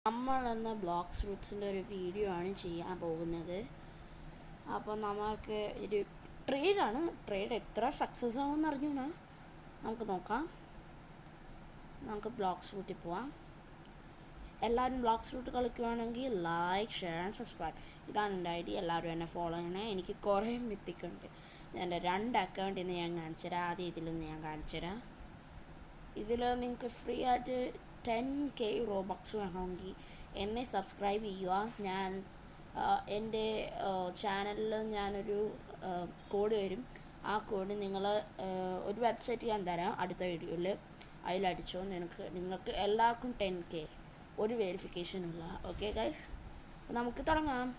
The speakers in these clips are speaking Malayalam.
നമ്മളെന്ന ബ്ലോക്സ് ഫ്രൂട്ട്സിൻ്റെ ഒരു വീഡിയോ ആണ് ചെയ്യാൻ പോകുന്നത്. അപ്പോൾ നമുക്ക് ഒരു ട്രേഡ് എത്ര സക്സസ് ആവുമെന്ന് അറിഞ്ഞൂടാ. നമുക്ക് നോക്കാം. നമുക്ക് ബ്ലോക്സ് ഫ്രൂട്ടിൽ പോവാം. എല്ലാവരും ബ്ലോക്സ് ഫ്രൂട്ട് കളിക്കുവാണെങ്കിൽ ലൈക്ക്, ഷെയർ ആൻഡ് സബ്സ്ക്രൈബ്. ഇതാണ് എൻ്റെ ഐ ഡി. എല്ലാവരും എന്നെ ഫോളോ ചെയ്യണേ. എനിക്ക് കുറേ മിത്തിക്കുണ്ട്. എൻ്റെ 2 അക്കൗണ്ടിൽ നിന്ന് ഞാൻ കാണിച്ചു തരാം. ആദ്യം ഇതിൽ നിന്ന് ഞാൻ കാണിച്ചു തരാം. ഇതിൽ നിങ്ങൾക്ക് ഫ്രീ ആയിട്ട് 10K റോബക്സ് വേണമെങ്കിൽ എന്നെ സബ്സ്ക്രൈബ് ചെയ്യുക. ഞാൻ എൻ്റെ ചാനലിൽ ഞാനൊരു കോഡ് വരും. ആ കോഡ് ഒരു വെബ്സൈറ്റ് ഞാൻ തരാം അടുത്ത വീഡിയോയിൽ. അതിലടിച്ചോ. നിങ്ങൾക്ക് എല്ലാവർക്കും 10K ഒരു വെരിഫിക്കേഷനുള്ള. ഓക്കെ ഗൈസ്, അപ്പോൾ നമുക്ക് തുടങ്ങാം.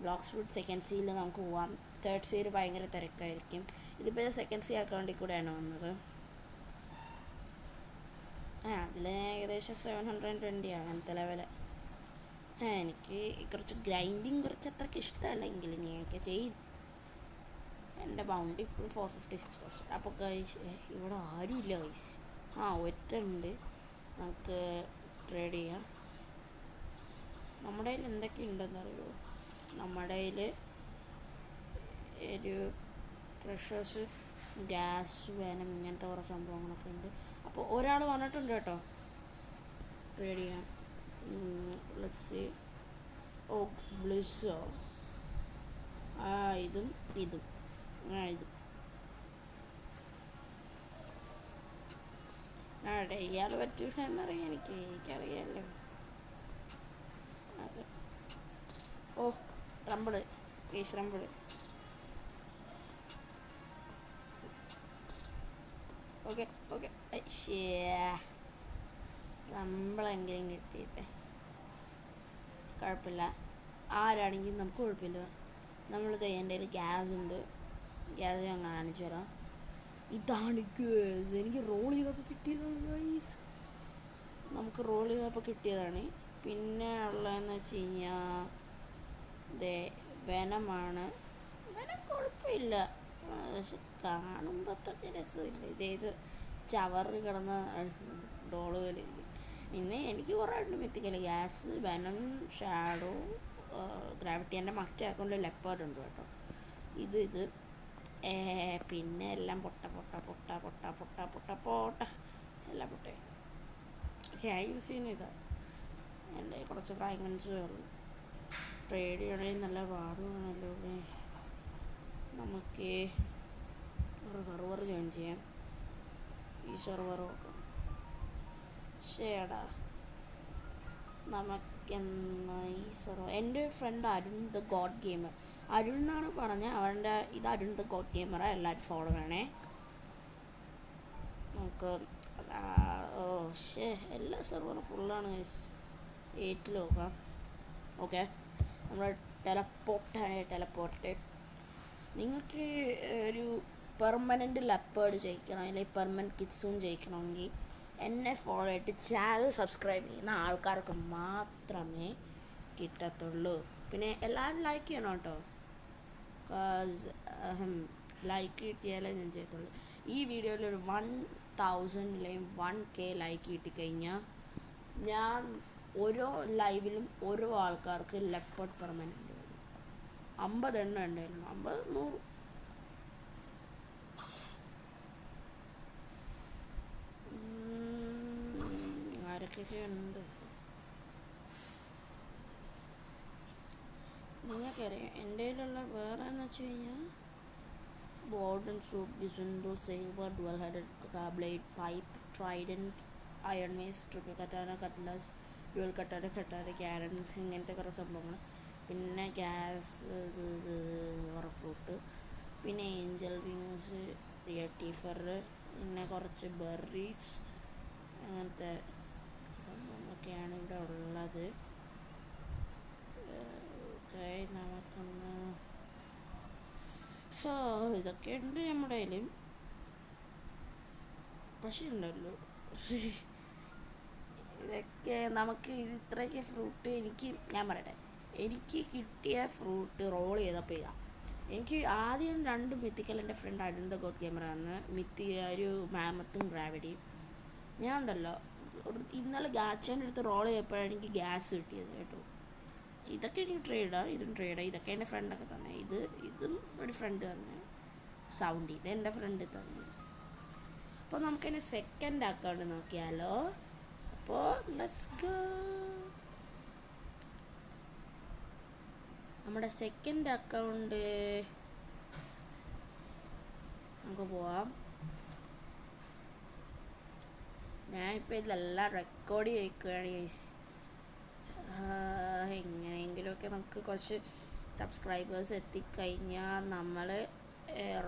ബ്ലോക്സ് ഫ്രൂട്ട് സെക്കൻഡ് സിയിൽ നമുക്ക് പോവാം. തേർഡ് സിയിൽ ഭയങ്കര തിരക്കായിരിക്കും. ഇതിപ്പോൾ സെക്കൻഡ് സി അക്കൗണ്ടിൽ കൂടെയാണ് വന്നത്. അതിൽ ഏകദേശം 720 അങ്ങനത്തെ ലെവല്. എനിക്ക് കുറച്ച് ഗ്രൈൻഡിങ് അത്രയ്ക്ക് ഇഷ്ടമല്ലെങ്കിലും ഞാനൊക്കെ ചെയ്യും. എൻ്റെ ബൗണ്ടി ഇപ്പോൾ 456,000. അപ്പോൾ ഗൈസ് ഇവിടെ ആരുമില്ല ഗൈസ്. ഒറ്റ ഉണ്ട്. നമുക്ക് ട്രേഡ് ചെയ്യാം. നമ്മുടെ കയ്യിൽ എന്തൊക്കെ ഉണ്ടെന്ന് അറിയുമോ? നമ്മുടെ കയ്യിൽ ഒരു പ്രഷേഴ്സ്, ഗ്യാസ്, വേനം, ഇങ്ങനത്തെ കുറേ സംഭവങ്ങളൊക്കെ ഉണ്ട്. അപ്പോൾ ഒരാൾ വന്നിട്ടുണ്ട് കേട്ടോ ട്രേഡ് ചെയ്യാൻ. Let's see. ബ്ലിസ്സോ. ഇതും ഇതും ഇയാൾ പറ്റിയ എന്നറിയാം. എനിക്കറിയാമല്ലോ. അതെ. റംബിള് റംബിള്. ഓക്കെ നമ്മളെങ്കിലും കിട്ടിയിട്ടെ കുഴപ്പമില്ല. ആരാണെങ്കിലും നമുക്ക് കുഴപ്പമില്ല. നമ്മളിത് എൻ്റെ കയ്യിൽ ഗ്യാസ് ഉണ്ട്. ഗ്യാസ് ഞാൻ കാണിച്ചു തരാം. ഇതാണ് ഗ്യാസ്. എനിക്ക് റോൾ ചെയ്തപ്പോൾ കിട്ടിയതാണ് ഗൈസ്. നമുക്ക് റോൾ ചെയ്തപ്പോൾ കിട്ടിയതാണ്. പിന്നെ ഉള്ളതെന്ന് വെച്ച് കഴിഞ്ഞാൽ വെനമാണ്. വെനം കുഴപ്പമില്ല, പക്ഷെ കാണുമ്പോൾ അത്രയ്ക്ക് രസമില്ല. ഇതേത് ചവറ് കിടന്ന ഡോള് പോലെ. പിന്നെ എനിക്ക് കുറേ ഉണ്ട് mythical. Gas, venom, shadow, gravity. എൻ്റെ മറ്റേ അക്കൗണ്ടിൽ ലെപ്പേർഡ് ഉണ്ട് കേട്ടോ. ഇത് പിന്നെ എല്ലാം പൊട്ട എല്ലാം പൊട്ടേ. പക്ഷെ ഞാൻ യൂസ് ചെയ്യുന്ന ഇതാ. എൻ്റെ കുറച്ച് ഫ്രാഗ്മെൻറ്റ്സേ ഉള്ളൂ. ട്രേഡ് ചെയ്യണമെങ്കിൽ നല്ല പാടുവാണല്ലോ. നമുക്ക് ഒരു സെർവർ ജോയിൻ ചെയ്യാം. ഈ സെർവർ നോക്കാം. ശരിടാ, നമുക്കെന്നാ ഈ സെർവർ. എൻ്റെ friend Arun the god gamer. Arun എന്നാണ് പറഞ്ഞത്. ഇത് അരുൺ ദ ഗോഡ് ഗെയിമറാ. എല്ലാവരും ഫോളോ വേണേ. നമുക്ക് എല്ലാ സെർവറും ഫുള്ളാണ് ഗൈസ്. 8 നോക്കാം. ഓക്കെ, നമ്മൾ ടെലപ്പോർട്ട്. നിങ്ങൾക്ക് ഒരു പെർമനൻറ്റ് ലെപ്പേർഡ് ജയിക്കണം, അല്ലെങ്കിൽ പെർമനൻറ്റ് കിഡ്സൂൺ ജയിക്കണമെങ്കിൽ എന്നെ ഫോളോ ചെയ്തിട്ട് ചാനൽ സബ്സ്ക്രൈബ് ചെയ്യുന്ന ആൾക്കാർക്ക് മാത്രമേ കിട്ടത്തുള്ളൂ. പിന്നെ എല്ലാവരും ലൈക്ക് ചെയ്യണം കേട്ടോ. ലൈക്ക് കിട്ടിയാലേ ഞാൻ ചെയ്യത്തുള്ളൂ. ഈ വീഡിയോയിൽ ഒരു 1000 അല്ലെങ്കിൽ 1K ലൈക്ക് കിട്ടിക്കഴിഞ്ഞാൽ ഞാൻ ഓരോ ലൈവിലും ഓരോ ആൾക്കാർക്ക് ലെപ്പേർഡ് പെർമനൻറ്റ് വരും. 50 എണ്ണം ഉണ്ടായിരുന്നു. 50, 100. ആരൊക്കെ ഉണ്ട് നിങ്ങൾക്കറിയാം. എൻ്റെ കയ്യിലുള്ള വേറെ എന്ന് വെച്ച് കഴിഞ്ഞാൽ ബോർഡൻ സൂപ്പ്, ബിസുണ്ടോ, saber, dual headed blade, pipe, trident, iron mace, triple katana, cutlass, dual katana, ക്യാരൻ, ഇങ്ങനത്തെ കുറേ സംഭവങ്ങൾ. പിന്നെ ഗ്യാസ്, ഫ്രൂട്ട്, പിന്നെ ഏഞ്ചൽ വിങ്സ്, റിയറ്റീഫർ, പിന്നെ കുറച്ച് ബെറീസ്, അങ്ങനത്തെ സംഭവങ്ങളൊക്കെയാണ് ഇവിടെ ഉള്ളത്. നമുക്കൊന്ന് ഇതൊക്കെ ഉണ്ട് നമ്മുടെ കയ്യിൽ. പക്ഷേ ഉണ്ടല്ലോ ഇതൊക്കെ നമുക്ക് ഇത്രയ്ക്ക് ഫ്രൂട്ട് ഞാൻ പറയട്ടെ, എനിക്ക് കിട്ടിയ ഫ്രൂട്ട് റോൾ ചെയ്തപ്പോൾ ഇതാ. എനിക്ക് ആദ്യം 2 മിത്തിക്കൽ എൻ്റെ friend Arun the god gamer ആണ്. ഒരു മാമത്തും ഗ്രാവിറ്റിയും. ഞാൻ ഉണ്ടല്ലോ ഇന്നലെ ഗാച്ചേൻ്റെ അടുത്ത് റോൾ ചെയ്യപ്പോഴാണ് എനിക്ക് ഗ്യാസ് കിട്ടിയത് കേട്ടോ. ഇതൊക്കെ എനിക്ക് ട്രേഡാണ്, ഇതും ട്രേഡാണ്. ഇതൊക്കെ എൻ്റെ ഫ്രണ്ടൊക്കെ തന്നെ. ഇതും ഒരു ഫ്രണ്ട് തന്നെ. സൗണ്ട് ഇത് എൻ്റെ ഫ്രണ്ട് തന്നെ. അപ്പോൾ നമുക്കതിൻ്റെ സെക്കൻഡ് അക്കൗണ്ട് നോക്കിയാലോ. അപ്പോൾ ലെറ്റ്സ് ഗോ. നമ്മുടെ സെക്കൻഡ് അക്കൗണ്ട് നമുക്ക് പോവാം. ഞാനിപ്പോൾ ഇതെല്ലാം റെക്കോർഡ് ചെയ്യിക്കുകയാണ് ഗൈസ്. എങ്ങനെയെങ്കിലുമൊക്കെ നമുക്ക് കുറച്ച് സബ്സ്ക്രൈബേഴ്സ് എത്തിക്കഴിഞ്ഞാൽ നമ്മൾ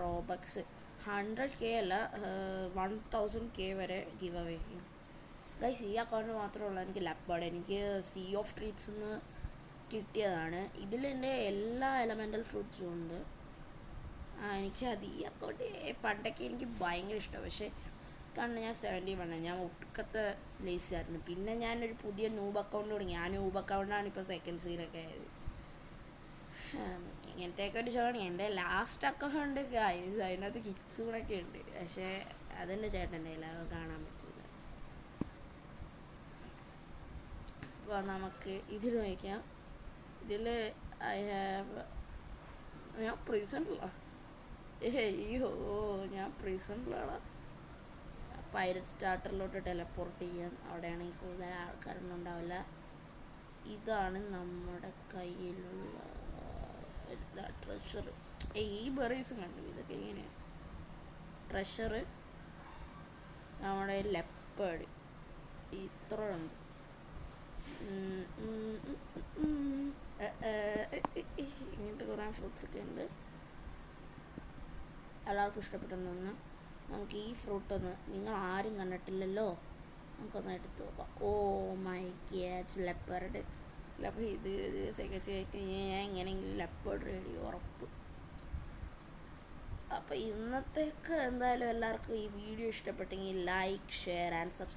റോബക്സ് 100K അല്ല 1000K വരെ ഗിവ് അവേ ചെയ്യും ഗൈസ്. ഈ അക്കൗണ്ട് മാത്രമേ ഉള്ളൂ എനിക്ക് ലബേർഡ്. എനിക്ക് സീ ഓഫ് ട്രീറ്റ്സ് നിന്ന് കിട്ടിയതാണ്. ഇതിലെൻ്റെ എല്ലാ എലമെൻ്റൽ ഫ്രൂട്ട്സും ഉണ്ട്. എനിക്ക് അത് ഈ അക്കൗണ്ട് പണ്ടൊക്കെ എനിക്ക് ഭയങ്കര ഇഷ്ടമാണ്. പക്ഷേ കാരണം ഞാൻ 71 ഞാൻ ഒട്ടുക്കത്തെ ലേസി ആയിരുന്നു. പിന്നെ ഞാനൊരു പുതിയ നൂബ് അക്കൗണ്ട് തുടങ്ങി. ആ നൂബ് അക്കൗണ്ടാണ് ഇപ്പോൾ സെക്കൻഡ് സീനൊക്കെ ആയത്. ഇങ്ങനത്തെയൊക്കെ ഒരു ഷോണി. എൻ്റെ ലാസ്റ്റ് അക്കൗണ്ട് ഗൈസ് അതിനകത്ത് കിറ്റ്സുകളൊക്കെ ഉണ്ട്. പക്ഷേ അതെൻ്റെ ചേട്ടൻ്റെ കയ്യിൽ അത് കാണാൻ പറ്റില്ല. അപ്പോൾ നമുക്ക് ഇതിൽ നോക്കാം. ഇതിൽ ഐ ഹാവ് ഞാൻ പ്രിസണിലാണ്. അയ്യോ ഞാൻ പ്രിസണിലാണ്. പൈററ്റ് സ്റ്റാർട്ടറിലോട്ട് ടെലപ്പോർട്ട് ചെയ്യാൻ. അവിടെയാണെങ്കിൽ കൂടുതൽ ആൾക്കാരൊന്നും ഉണ്ടാവില്ല. ഇതാണ് നമ്മുടെ കയ്യിലുള്ള ട്രഷർ. ഈ ബെറീസും കണ്ടു. ഇതൊക്കെ ഇങ്ങനെയാണ് ട്രഷർ. നമ്മുടെ ലെപ്പേഡ് ഇത്ര ഉണ്ട്. ഇങ്ങനത്തെ കുറേ ഫ്രൂട്ട്സൊക്കെ ഉണ്ട്. എല്ലാവർക്കും ഇഷ്ടപ്പെട്ടെന്ന് തോന്നുന്നു. നമുക്ക് ഈ ഫ്രൂട്ടൊന്ന് നിങ്ങൾ ആരും കണ്ടിട്ടില്ലല്ലോ, നമുക്കൊന്ന് എടുത്ത് നോക്കാം. Oh my god leopard. അപ്പോൾ ഇത് സെക്കൻഡ് ആയിട്ട് ഞാൻ എങ്ങനെയെങ്കിലും ലെപ്പേർഡ് റെഡി ഉറപ്പ്. അപ്പോൾ ഇന്നത്തേക്ക് എന്തായാലും എല്ലാവർക്കും ഈ വീഡിയോ ഇഷ്ടപ്പെട്ടെങ്കിൽ ലൈക്ക്, ഷെയർ ആൻഡ് സബ്സ്ക്രൈബ്.